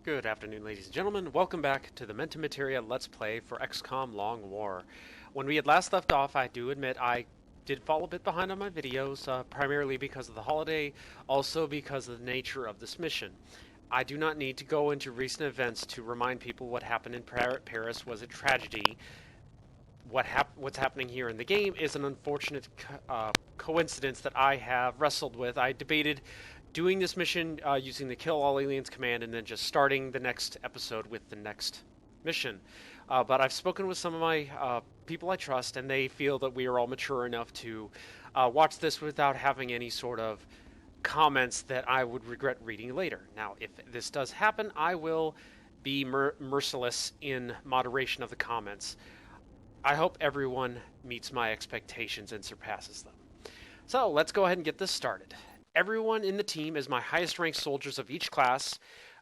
Good afternoon, ladies and gentlemen. Welcome back to the Mente Materia Let's Play for XCOM Long War. When we had last left off, I do admit I did fall a bit behind on my videos, primarily because of the holiday, also because of the nature of this mission. I do not need to go into recent events to remind people what happened in Paris was a tragedy. What's happening here in the game is an unfortunate coincidence that I have wrestled with. I debated doing this mission using the Kill All Aliens command and then just starting the next episode with the next mission. But I've spoken with some of my people I trust, and they feel that we are all mature enough to watch this without having any sort of comments that I would regret reading later. Now, if this does happen, I will be merciless in moderation of the comments. I hope everyone meets my expectations and surpasses them. So, let's go ahead and get this started. Everyone in the team is my highest ranked soldiers of each class.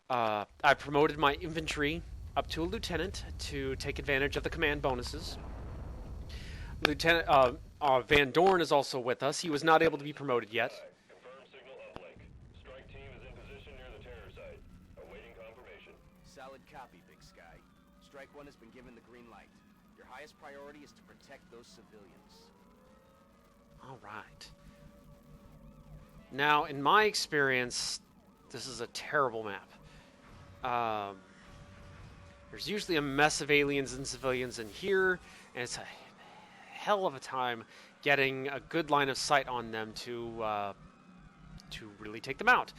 I promoted my infantry up to a lieutenant to take advantage of the command bonuses. Lieutenant Van Dorn is also with us. He was not able to be promoted yet. Confirmed signal uplink. Strike team is in position near the terror site. Awaiting confirmation. Solid copy, Big Sky. Strike 1 has been given the green light. Your highest priority is to protect those civilians. All right. Now, in my experience, this is a terrible map. There's usually a mess of aliens and civilians in here, and it's a hell of a time getting a good line of sight on them to really take them out.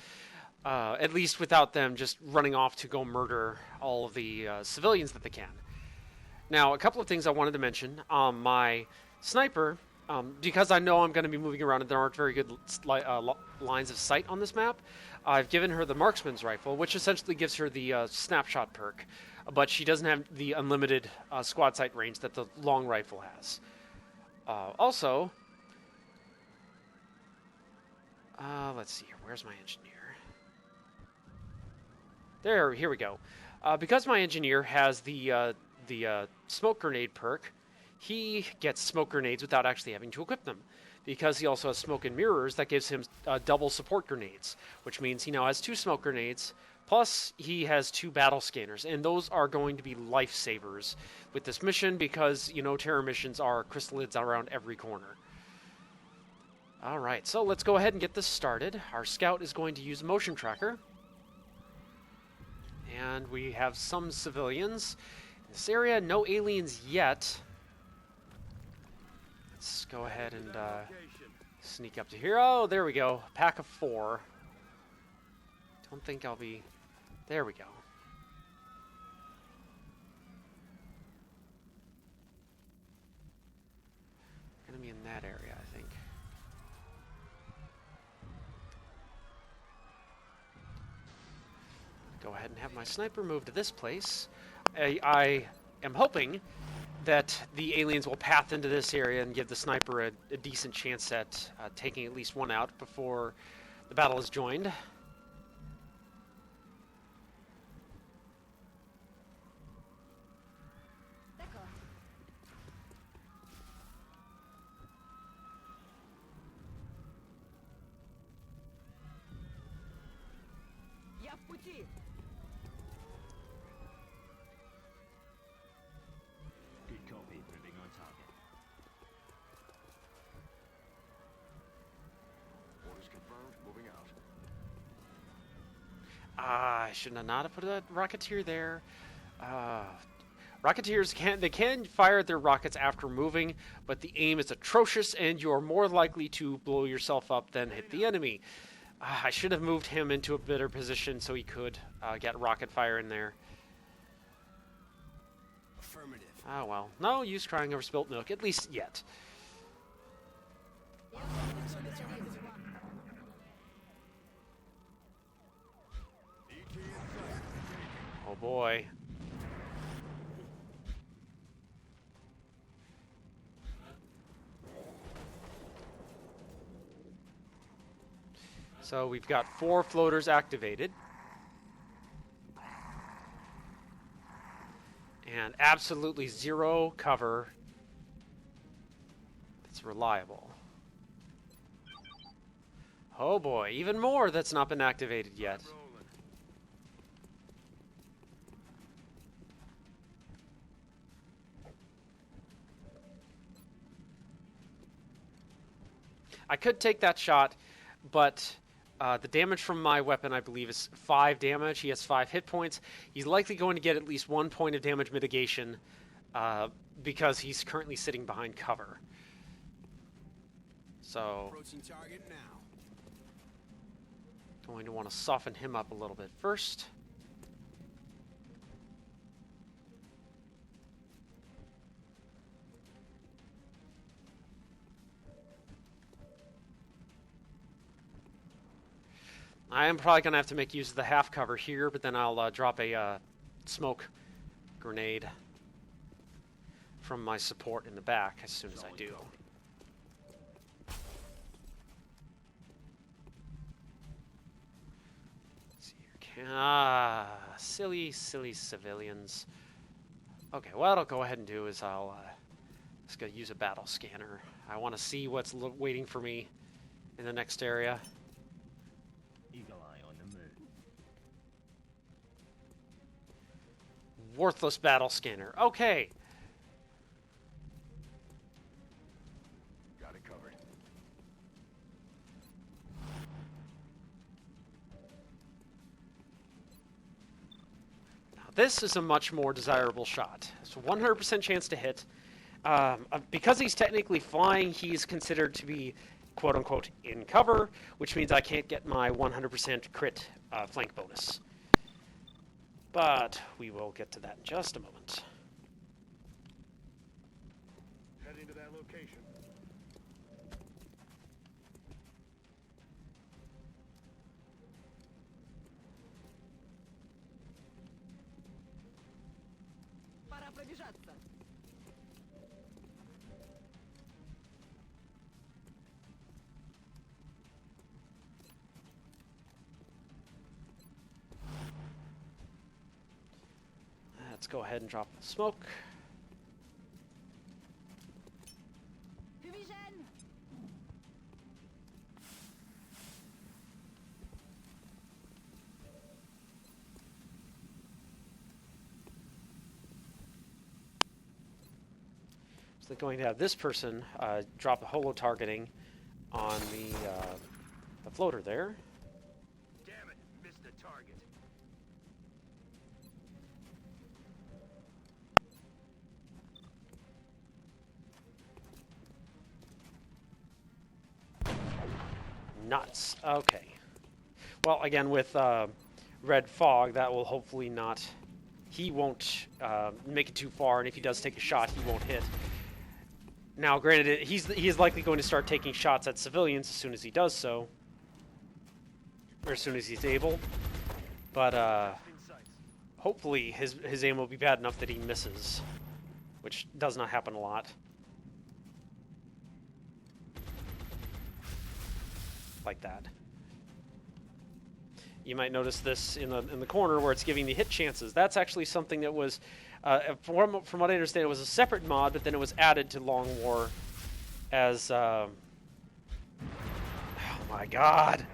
At least without them just running off to go murder all of the civilians that they can. Now, a couple of things I wanted to mention. My sniper, because I know I'm going to be moving around and there aren't very good lines of sight on this map, I've given her the marksman's rifle, which essentially gives her the snapshot perk, but she doesn't have the unlimited squad sight range that the long rifle has. Also, let's see here. Where's my engineer? Here we go. Because my engineer has the smoke grenade perk, he gets smoke grenades without actually having to equip them. Because he also has smoke and mirrors, that gives him double support grenades, which means he now has 2 smoke grenades, plus he has 2 battle scanners, and those are going to be lifesavers with this mission because, you know, terror missions are crystalids around every corner. Alright, so let's go ahead and get this started. Our scout is going to use a motion tracker. And we have some civilians in this area, no aliens yet. Let's go ahead and sneak up to here. Oh, there we go. Pack of 4. Don't think I'll be... There we go. Gonna be in that area, I think. Go ahead and have my sniper move to this place. I am hoping that the aliens will path into this area and give the sniper a decent chance at taking at least one out before the battle is joined. Good copy, moving on target. Orders confirmed. Moving out. I should not have put a Rocketeer there. Rocketeers can fire their rockets after moving, but the aim is atrocious and you're more likely to blow yourself up than hit the enemy. I should have moved him into a better position so he could get rocket fire in there. Affirmative. Oh well. No use crying over spilt milk, at least yet. Oh boy. So we've got 4 floaters activated. And absolutely 0 cover that's reliable. Oh boy, even more that's not been activated yet. I could take that shot, but the damage from my weapon, I believe, is 5 damage. He has 5 hit points. He's likely going to get at least 1 point of damage mitigation because he's currently sitting behind cover. So, Approaching target now. going to want to soften him up a little bit first. I am probably going to have to make use of the half cover here, but then I'll drop a smoke grenade from my support in the back as soon as I do. Let's see here. Silly civilians. Okay, what I'll go ahead and do is I'll just going to use a battle scanner. I want to see what's waiting for me in the next area. Eagle eye on the moon. Worthless battle scanner. Okay. Got it covered. Now this is a much more desirable shot. It's a 100% chance to hit. Because he's technically flying, he's considered to be quote-unquote in cover, which means I can't get my 100% crit flank bonus. But we will get to that in just a moment. Heading to that location. Пора пробежаться. Let's go ahead and drop the smoke. Division. So they're going to have this person drop a holo targeting on the floater there. Damn it, missed the target. Nuts. Okay. Well, again, with red fog, that will hopefully not... He won't make it too far, and if he does take a shot, he won't hit. Now, granted, he is likely going to start taking shots at civilians as soon as he does so. Or as soon as he's able. But hopefully his aim will be bad enough that he misses. Which does not happen a lot. Like that. You might notice this in the corner where it's giving the hit chances. That's actually something that was, from what I understand, it was a separate mod, but then it was added to Long War as, oh my god!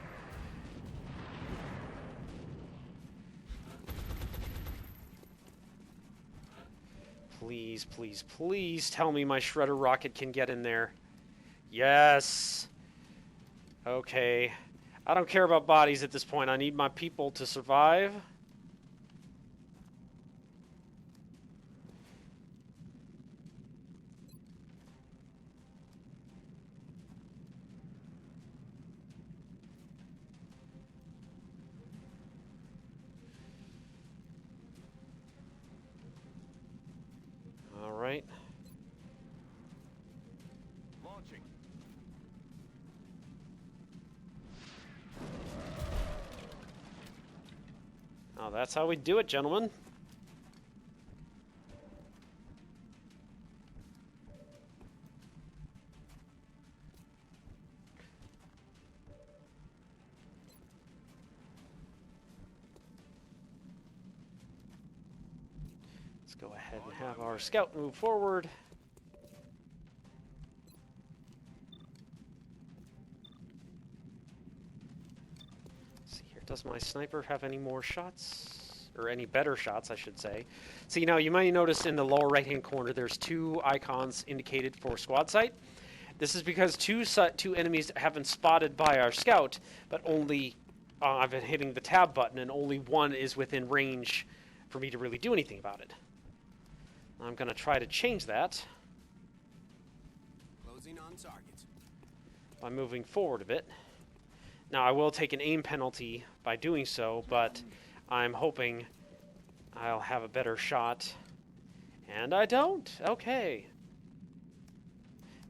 Please, please, please tell me my Shredder rocket can get in there. Yes! Okay. I don't care about bodies at this point. I need my people to survive. All right. Launching. Oh, that's how we do it, gentlemen. Let's go ahead and have our scout move forward. Does my sniper have any more shots? Or any better shots, I should say. So, you know, you might notice in the lower right-hand corner, there's 2 icons indicated for squad sight. This is because two enemies have been spotted by our scout, but only I've been hitting the tab button, and only one is within range for me to really do anything about it. I'm going to try to change that Closing on target. by moving forward a bit. Now, I will take an aim penalty by doing so, but I'm hoping I'll have a better shot. And I don't. Okay.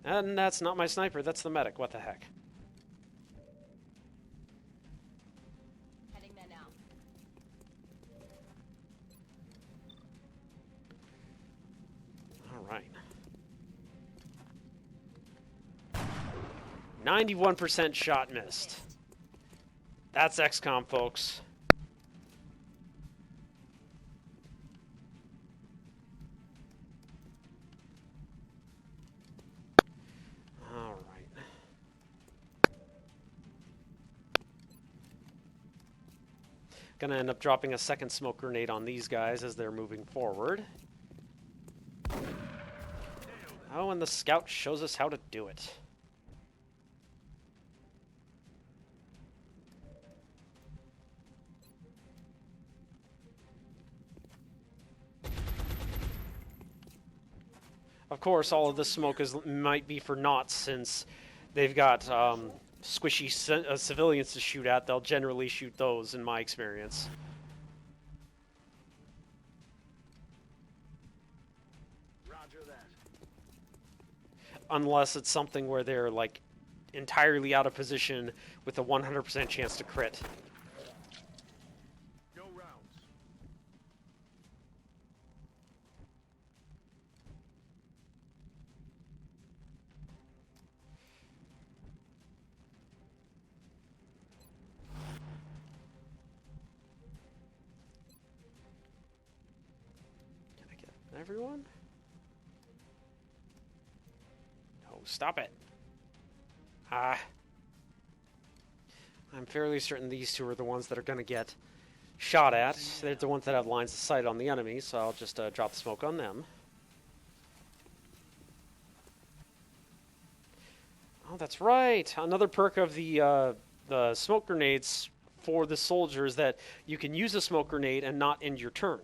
And that's not my sniper, that's the medic. What the heck? Heading there now. All right. 91% shot missed. That's XCOM, folks. All right. Gonna end up dropping a second smoke grenade on these guys as they're moving forward. Oh, and the scout shows us how to do it. Of course, all of this smoke might be for naught, since they've got squishy civilians to shoot at. They'll generally shoot those, in my experience. Roger that. Unless it's something where they're, like, entirely out of position with a 100% chance to crit. No rounds. Can I get everyone? No, stop it. I'm fairly certain these two are the ones that are going to get shot at. They're the ones that have lines of sight on the enemy, so I'll just drop the smoke on them. Oh, that's right. Another perk of the smoke grenades for the soldiers, that you can use a smoke grenade and not end your turn.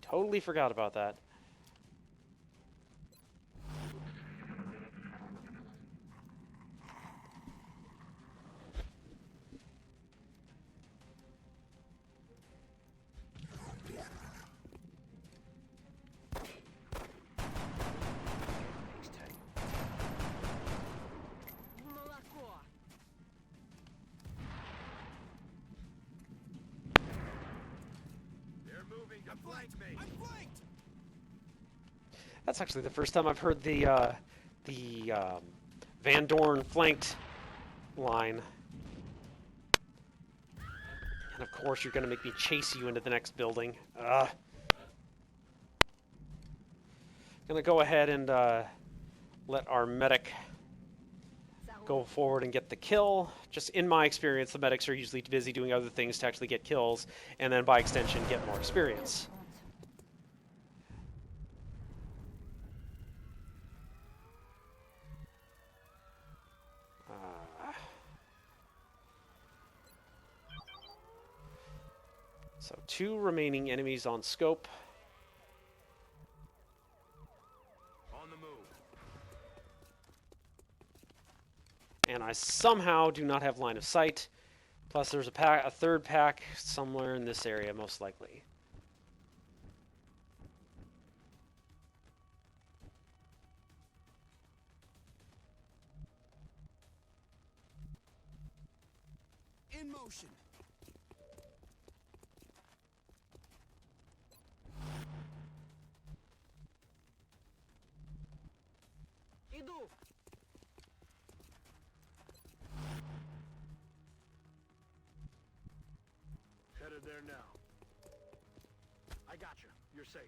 Totally forgot about that. Молоко. They're moving to flank me. I'm flanked. That's actually the first time I've heard the Van Dorn flanked line. And of course, you're going to make me chase you into the next building. Gonna go ahead and let our medic go forward and get the kill. Just in my experience, the medics are usually busy doing other things to actually get kills, and then by extension, get more experience. So 2 remaining enemies on scope. On the move. And I somehow do not have line of sight. Plus there's a third pack somewhere in this area, most likely. In motion. Иду. Headed there now. I got you. You're safe.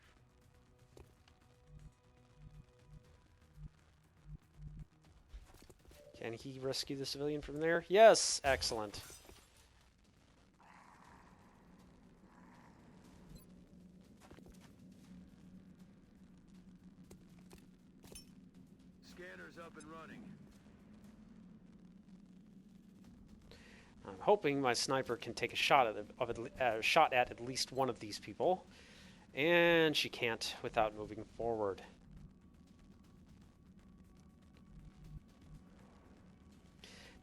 Can he rescue the civilian from there? Yes! Excellent. Scanner's up and running. hoping my sniper can take a shot at least one of these people. And she can't without moving forward.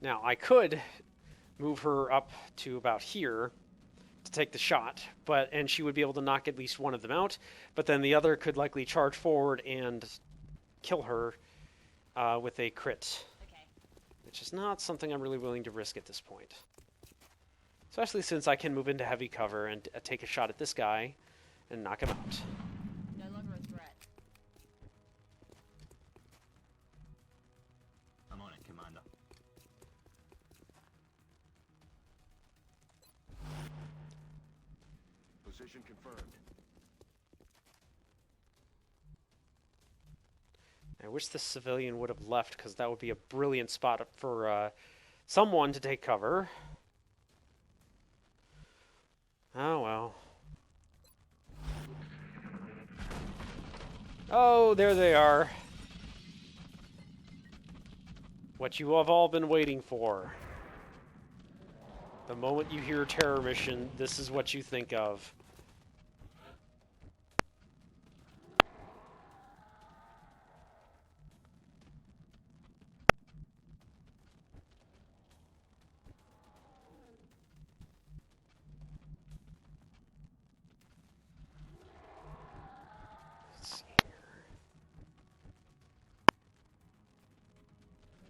Now, I could move her up to about here to take the shot, and she would be able to knock at least one of them out, but then the other could likely charge forward and kill her with a crit. Okay. Which is not something I'm really willing to risk at this point. Especially since I can move into heavy cover and take a shot at this guy and knock him out. No longer a threat. I'm on it, Commander. Position confirmed. I wish the civilian would have left, because that would be a brilliant spot for someone to take cover. Oh well. Oh, there they are. What you have all been waiting for. The moment you hear terror mission, this is what you think of.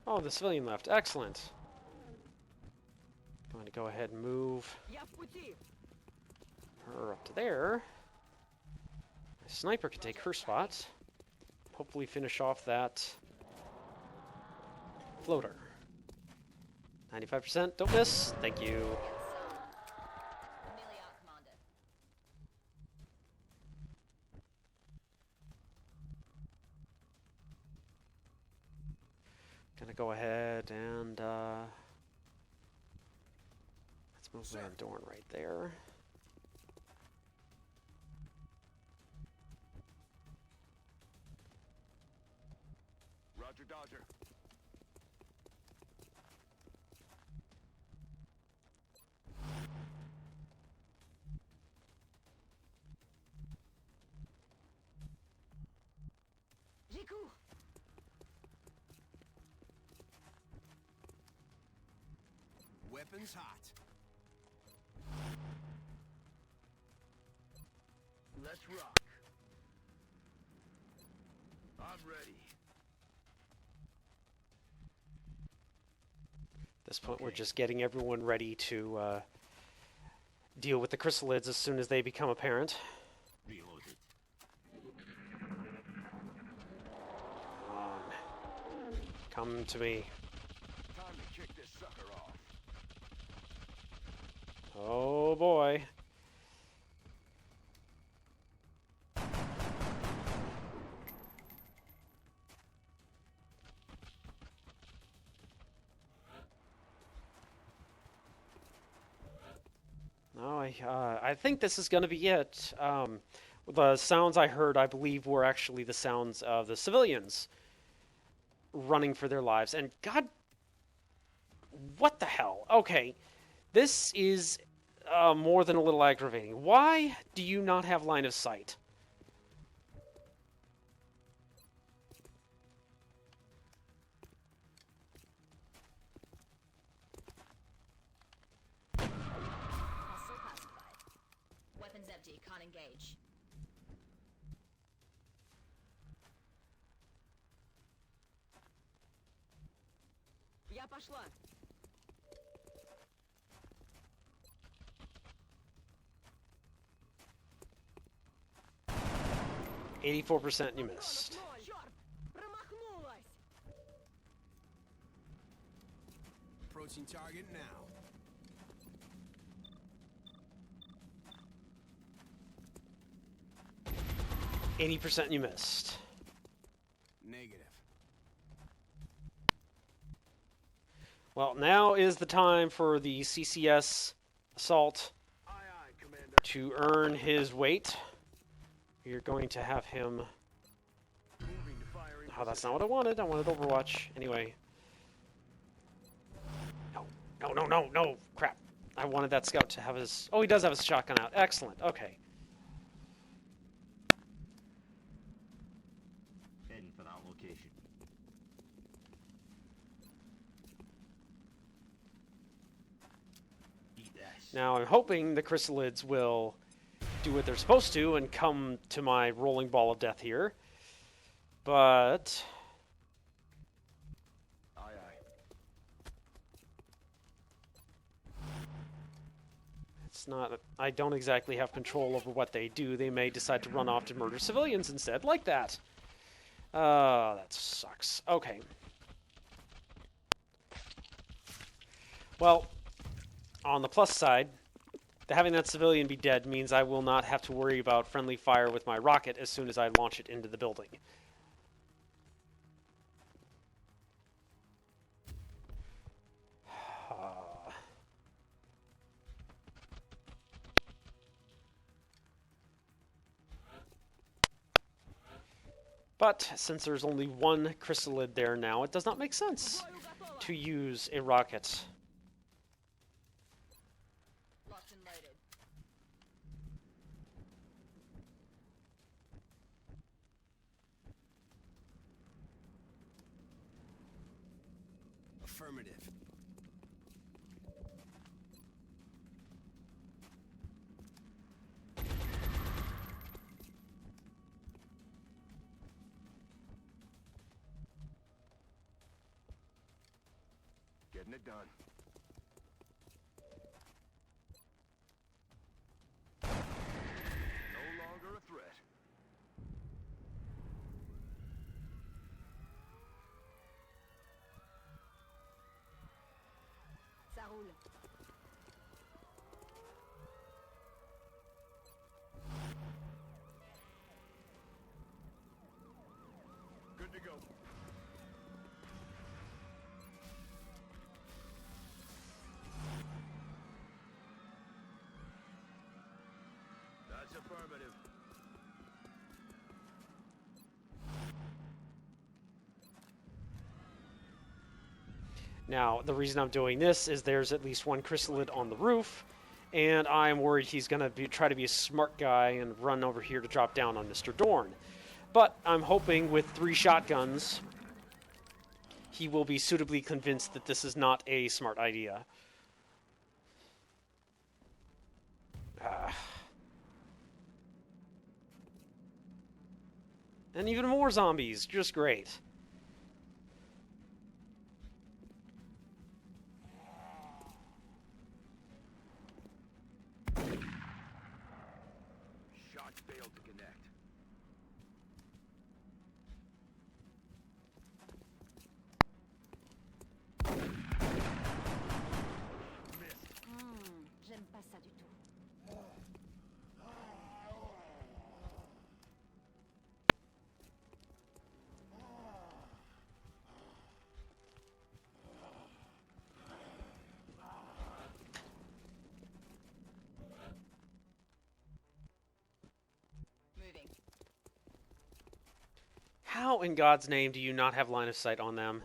Oh, the civilian left. Excellent. Going to go ahead and move Я в пути. her up to there. My sniper can take her spot. Hopefully finish off that floater. 95%. Don't miss. Thank you. Nearly out, Commander. Gonna go ahead and let's move Van Dorn right there. Roger, Dodger. J'écoute. Weapons hot. Let's rock. I'm ready. At this point, we're just getting everyone ready to deal with the chrysalids as soon as they become apparent. Reloaded. Come on. Come to me. Time to kick this sucker off. Oh boy. No, I think this is going to be it. The sounds I heard, I believe, were actually the sounds of the civilians running for their lives. And God, what the hell? Okay, this is more than a little aggravating. Why do you not have line of sight? Hostile pacified. Weapons empty. Can't engage. Я пошла. 84% you missed. Черт! Промахнулась! Approaching target now. %you missed. Negative. Well, now is the time for the CCS assault Aye, aye, Commander. to earn his weight. You're going to have him... Moving to firing. Oh, that's not what I wanted. I wanted Overwatch. Anyway. No. No, no, no, no. Crap. I wanted that scout to have his... Oh, he does have his shotgun out. Excellent. Okay. Heading for that location. Eat this. Now, I'm hoping the chrysalids will do what they're supposed to and come to my rolling ball of death here. But... Aye, aye. it's not... I don't exactly have control over what they do. They may decide to run off to murder civilians instead, like that. That sucks. Okay. Well, on the plus side, having that civilian be dead means I will not have to worry about friendly fire with my rocket as soon as I launch it into the building. But since there's only one chrysalid there now, it does not make sense to use a rocket. Locked and loaded. Affirmative. Getting it done. No longer a threat. Ça roule. Good to go. That's affirmative. Now, the reason I'm doing this is there's at least one chrysalid on the roof, and I'm worried he's going to try to be a smart guy and run over here to drop down on Mr. Dorn. But I'm hoping with 3 shotguns, he will be suitably convinced that this is not a smart idea. And even more zombies, just great. Shot failed to connect. Missed. J'aime pas ça du tout. Moving. How in God's name do you not have line of sight on them?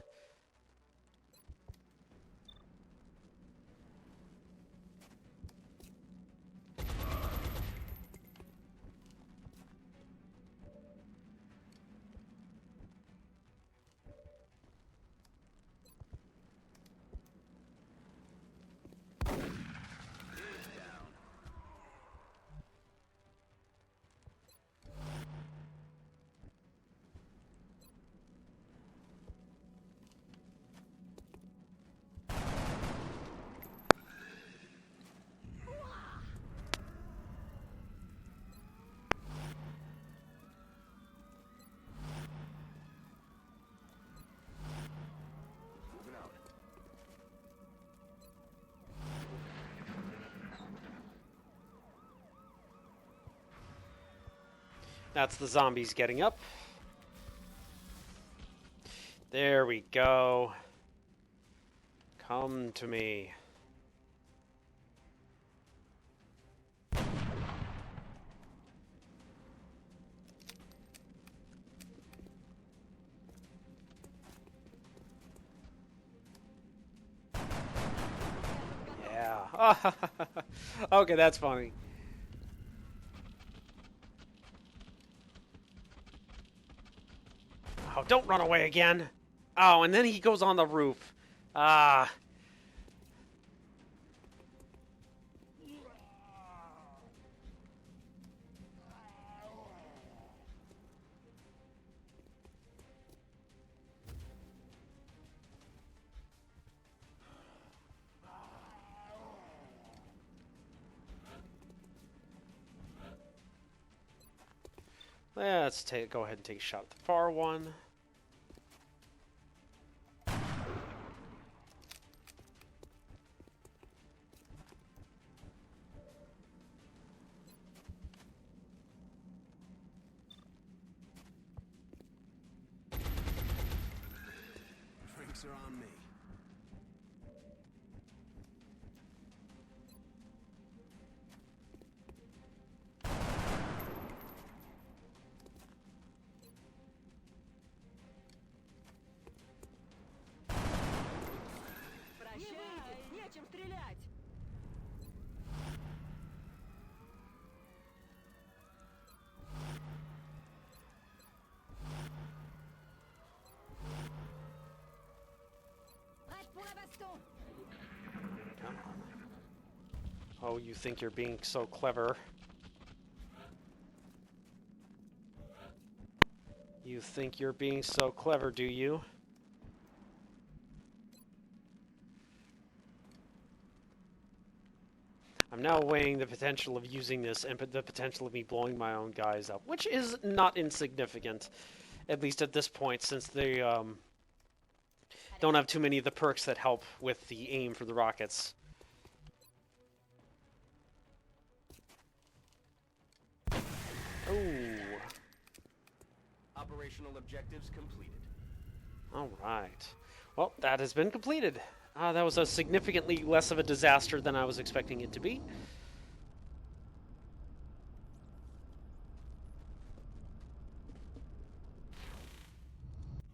Moving out. That's the zombies getting up. There we go. Come to me. Yeah. Okay, that's funny. Oh, don't run away again. Oh, and then he goes on the roof. Ah. Let's go ahead and take a shot at the far one. Drinks are on me. Прощайте! Нечем стрелять! Prête pour la baston! Come on. Oh, you think you're being so clever. You think you're being so clever, do you? I'm now weighing the potential of using this and the potential of me blowing my own guys up, which is not insignificant, at least at this point, since they don't have too many of the perks that help with the aim for the rockets. Oh. Operational objectives completed. All right. Well, that has been completed. That was a significantly less of a disaster than I was expecting it to be.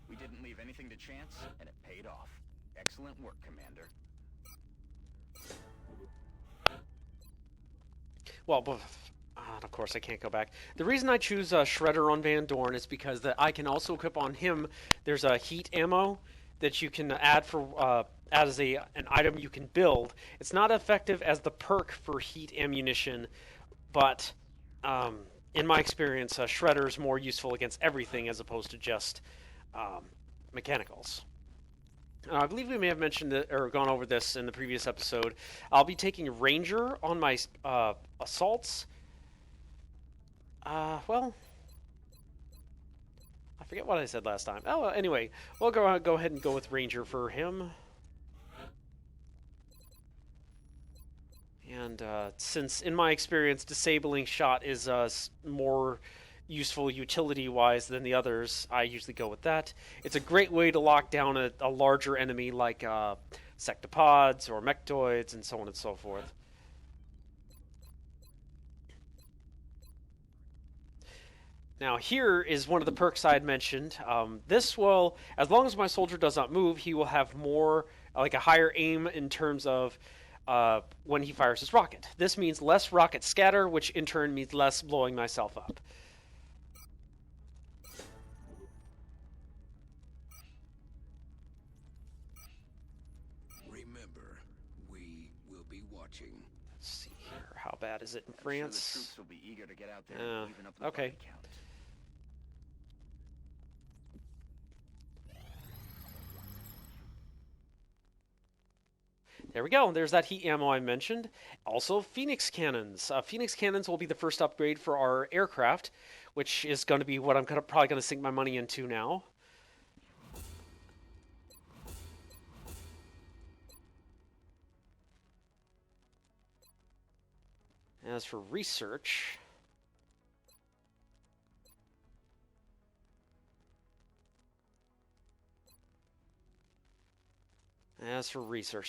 We didn't leave anything to chance, and it paid off. Excellent work, Commander. Well, of course I can't go back. The reason I choose Shredder on Van Dorn is because I can also equip on him. There's a heat ammo that you can add for as an item you can build. It's not effective as the perk for heat ammunition, but in my experience, Shredder is more useful against everything as opposed to just mechanicals. I believe we may have mentioned it, or gone over this in the previous episode. I'll be taking Ranger on my assaults. Well, I forget what I said last time. Oh, anyway, we'll go ahead and go with Ranger for him. And since, in my experience, disabling shot is more useful utility-wise than the others, I usually go with that. It's a great way to lock down a larger enemy like sectopods or mechtoids and so on and so forth. Now here is one of the perks I had mentioned. This will, as long as my soldier does not move, he will have more, like a higher aim in terms of when he fires his rocket. This means less rocket scatter, which in turn means less blowing myself up. Remember, we will be watching. Let's see here. How bad is it in France? I'm sure the troops will be eager to get out there and even up the okay. body count. There we go. There's that heat ammo I mentioned. Also, Phoenix cannons. Phoenix cannons will be the first upgrade for our aircraft, which is going to be what I'm probably going to sink my money into now. As for research,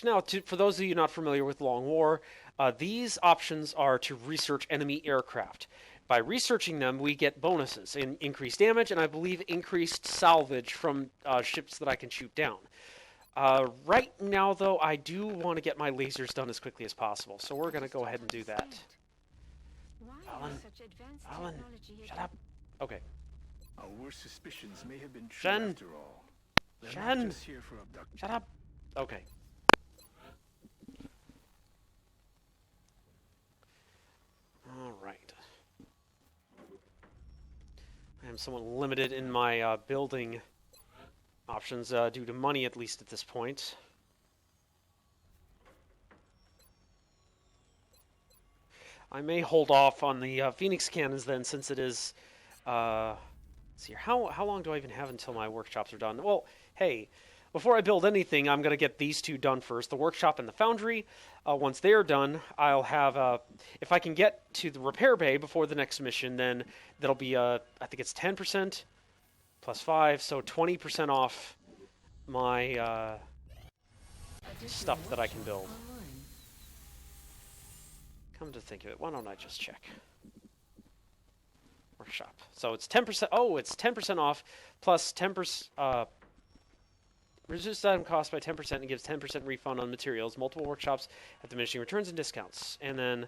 now, for those of you not familiar with Long War, these options are to research enemy aircraft. By researching them, we get bonuses increased damage and I believe increased salvage from ships that I can shoot down. Right now, though, I do want to get my lasers done as quickly as possible, so we're going to go ahead and do that. Why Alan, is such advanced Alan, technology here? shut up. Okay. Our worst suspicions may have been true Shen. after all. They're Shen. not just here for abduction. Shut up. Okay. Alright. I am somewhat limited in my building options due to money, at least at this point. I may hold off on the Phoenix cannons then, since it is... let's see here. How long do I even have until my workshops are done? Well, hey, before I build anything, I'm going to get these two done first. The workshop and the foundry. Once they're done, I'll have... if I can get to the repair bay before the next mission, then that'll be, I think it's 10% plus 5, so 20% off my stuff that I can build. Come to think of it, why don't I just check? Workshop. So it's 10%. Oh, it's 10% off plus 10%. Reduces item cost by 10% and gives 10% refund on materials. Multiple workshops have diminishing returns and discounts. And then,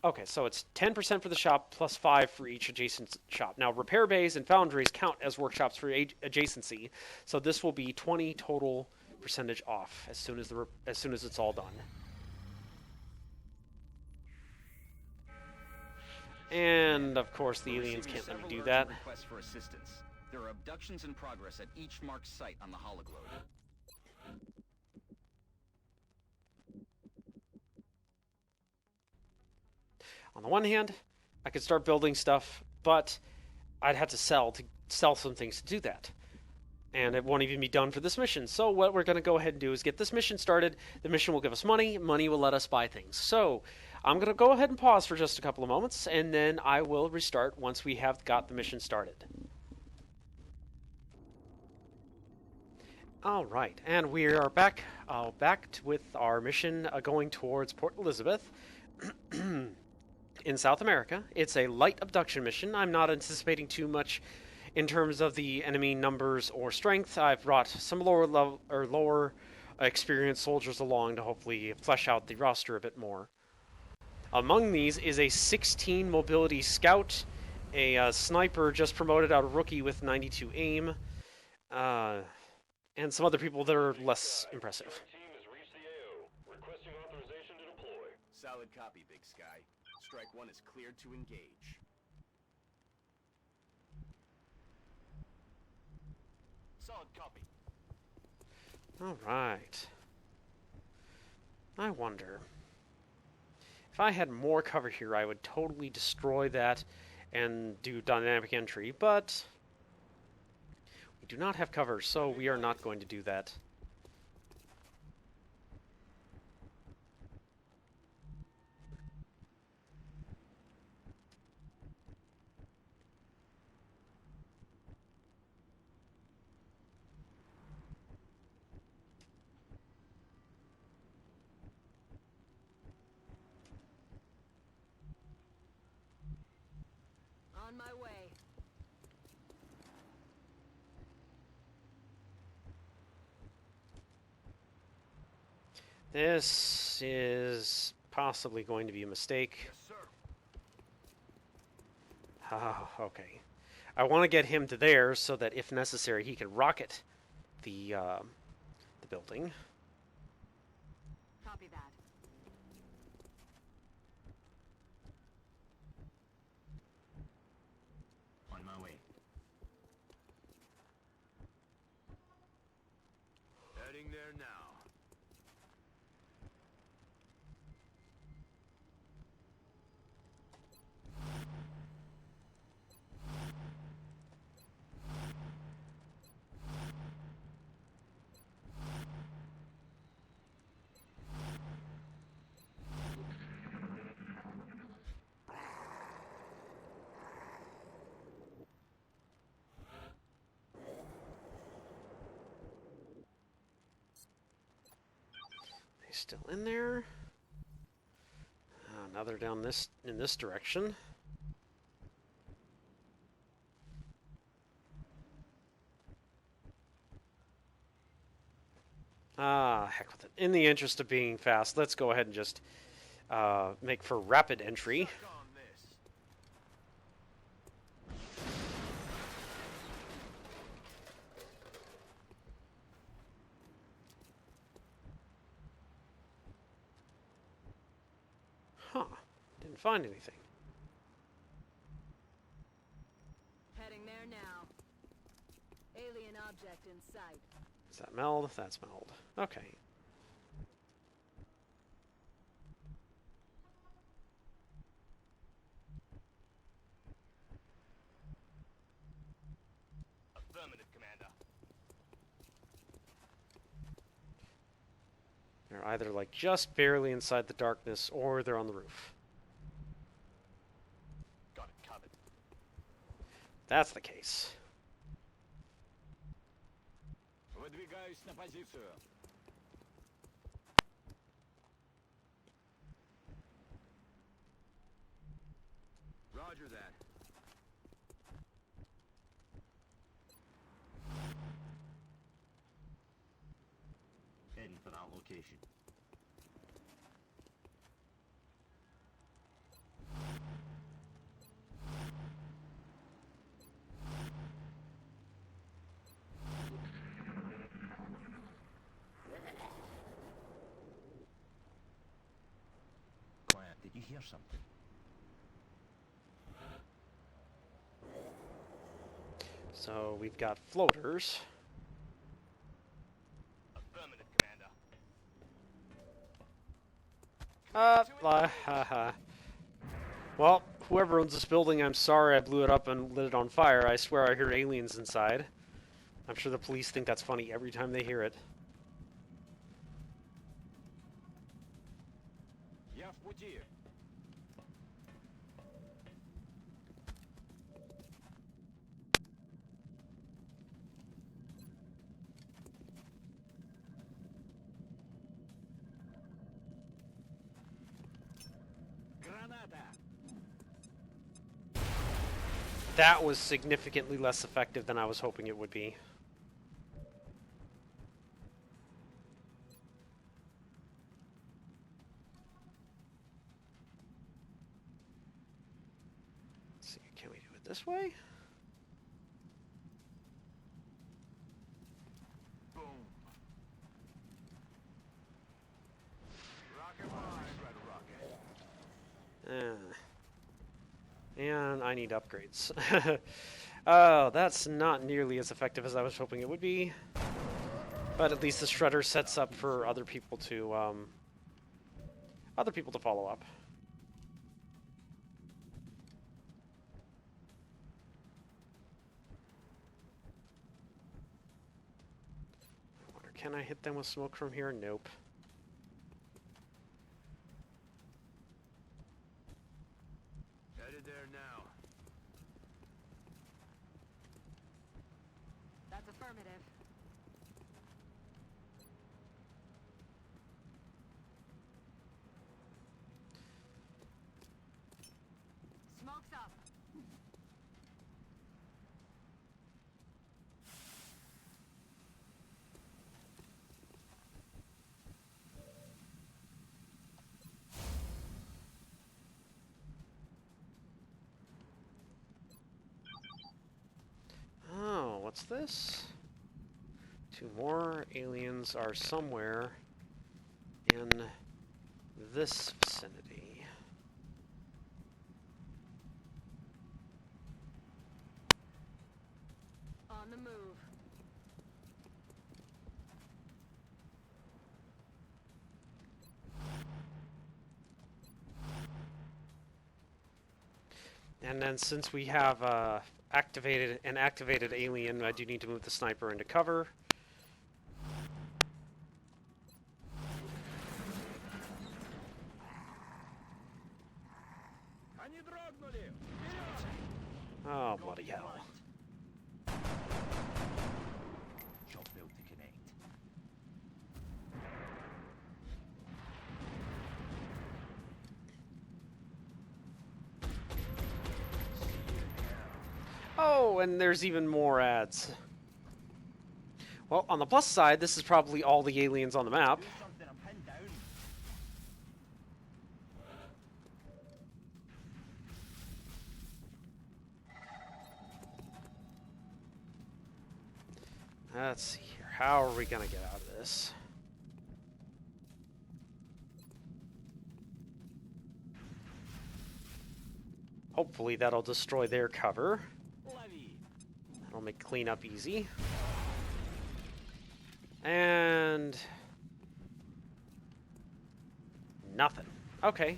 okay, so it's 10% for the shop plus 5 for each adjacent shop. Now, repair bays and foundries count as workshops for adjacency, so this will be 20 total percentage off as soon as it's all done. And of course, the aliens can't let me do that. Requests for assistance. There are abductions in progress at each marked site on the hologlobe. On the one hand, I could start building stuff, but I'd have to sell some things to do that. And it won't even be done for this mission. So what we're going to go ahead and do is get this mission started. The mission will give us money. Money will let us buy things. So I'm going to go ahead and pause for just a couple of moments, and then I will restart once we have got the mission started. All right, and we are back with our mission going towards Port Elizabeth in South America. It's a light abduction mission. I'm not anticipating too much in terms of the enemy numbers or strength. I've brought some lower experienced soldiers along to hopefully flesh out the roster a bit more. Among these is a 16 mobility scout, a sniper just promoted out of rookie with 92 aim, and some other people that are less impressive. Team has reached the AO. Requesting authorization to deploy. Solid copy, Big Sky. Strike 1 is cleared to engage. Solid copy. All right. I wonder... if I had more cover here, I would totally destroy that and do dynamic entry, but we do not have cover, so we are not going to do that. On my way. This is possibly going to be a mistake. Yes, sir. Oh, okay. I want to get him to there so that if necessary he can rocket the building. Copy that. On my way. Heading there now. He's still in there. Another down in this direction. Ah, heck with it. In the interest of being fast, let's go ahead and just make for rapid entry. Suck on this. Huh. Didn't find anything. Heading there now. Alien object in sight. Is that meld? That's meld. Okay. Affirmative, Commander. They're either like just barely inside the darkness or they're on the roof. Got it covered. That's the case. Выдвигаюсь на позицию. Roger that. Heading for that location. Quiet, did you hear something? So we've got floaters. Affirmative, Commander. Well, whoever owns this building, I'm sorry I blew it up and lit it on fire. I swear I hear aliens inside. I'm sure the police think that's funny every time they hear it. Я в пути. Граната. That was significantly less effective than I was hoping it would be. Let's see, can we do it this way? Boom. Rocket line, red rocket. And I need upgrades. Oh, that's not nearly as effective as I was hoping it would be. But at least the shredder sets up for other people to follow up. I wonder, can I hit them with smoke from here? Nope. Headed there now. That's affirmative. Smoke's up. Oh, what's this? 2 more aliens are somewhere in this vicinity. On the move. And then since we have activated an activated alien, I do need to move the sniper into cover. Они дрогнули. Вперед! Oh, bloody hell. Shot failed to connect. Oh, and there's even more ads. Well, on the plus side, this is probably all the aliens on the map. Do something, I'm pinned down. Let's see here. How are we gonna get out of this? Hopefully that'll destroy their cover. That'll make cleanup easy. And... nothing. Okay.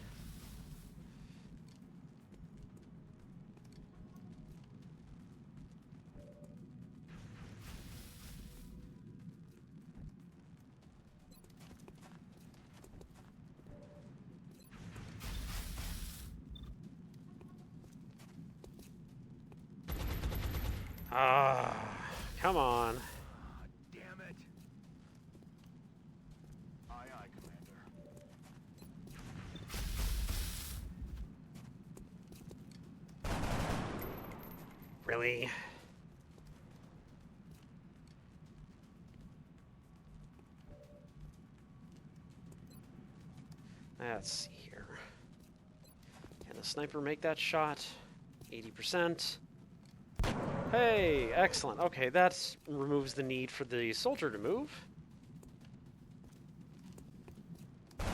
Ah, come on. Damn it. Aye, aye, Commander. Really? Let's see here. Can the sniper make that shot? 80%. Hey, excellent. Okay, that removes the need for the soldier to move. Go.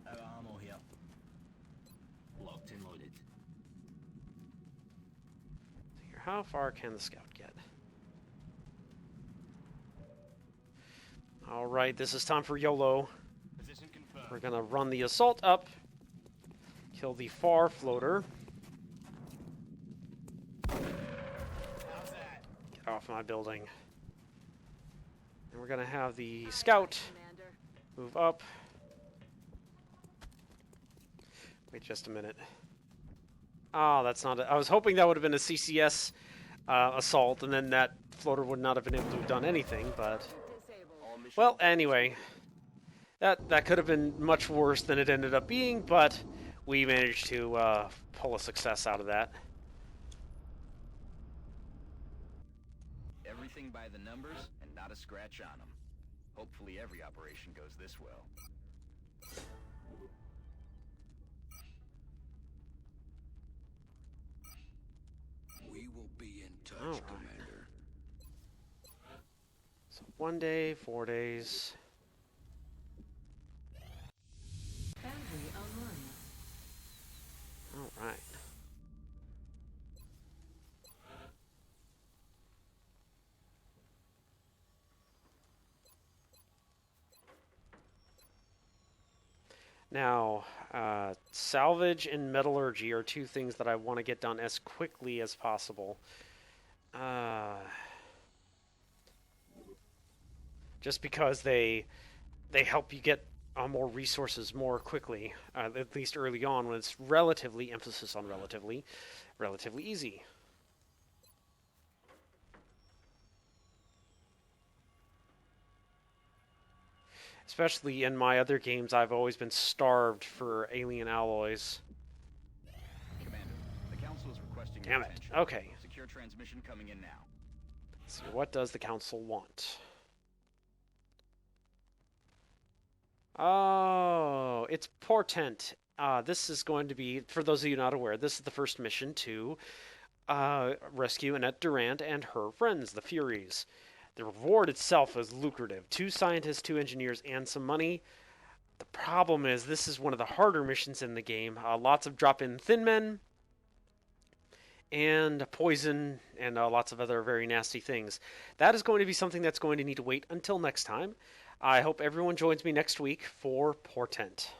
Out of ammo here. Locked and loaded. Here, how far can the scout get? Alright, this is time for YOLO. Position confirmed. We're gonna run the assault up. Kill the far floater. How's that? Get off my building. And we're gonna have the scout Commander. move up. Wait just a minute. Oh, that's not it. I was hoping that would have been a CCS assault, and then that floater would not have been able to have done anything, but... Disabled. All mission well, anyway. That could have been much worse than it ended up being, but we managed to pull a success out of that. everything by the numbers and not a scratch on them. Hopefully every operation goes this well. We will be in touch, All right. Commander. So 1 day, 4 days. Foundry online. All right. Now, salvage and metallurgy are two things that I want to get done as quickly as possible. Just because they help you get more resources more quickly, at least early on when it's relatively, emphasis on relatively easy. Especially in my other games, I've always been starved for alien alloys. Commander, the Council is requesting Damn your it. attention. Okay. Secure transmission coming in now. So what does the council want? Oh, it's Portent. This is going to be, for those of you not aware, this is the first mission to rescue Annette Durant and her friends, the Furies. The reward itself is lucrative. 2 scientists, 2 engineers, and some money. The problem is this is one of the harder missions in the game. Lots of drop-in thin men, and poison, and lots of other very nasty things. That is going to be something that's going to need to wait until next time. I hope everyone joins me next week for Portent.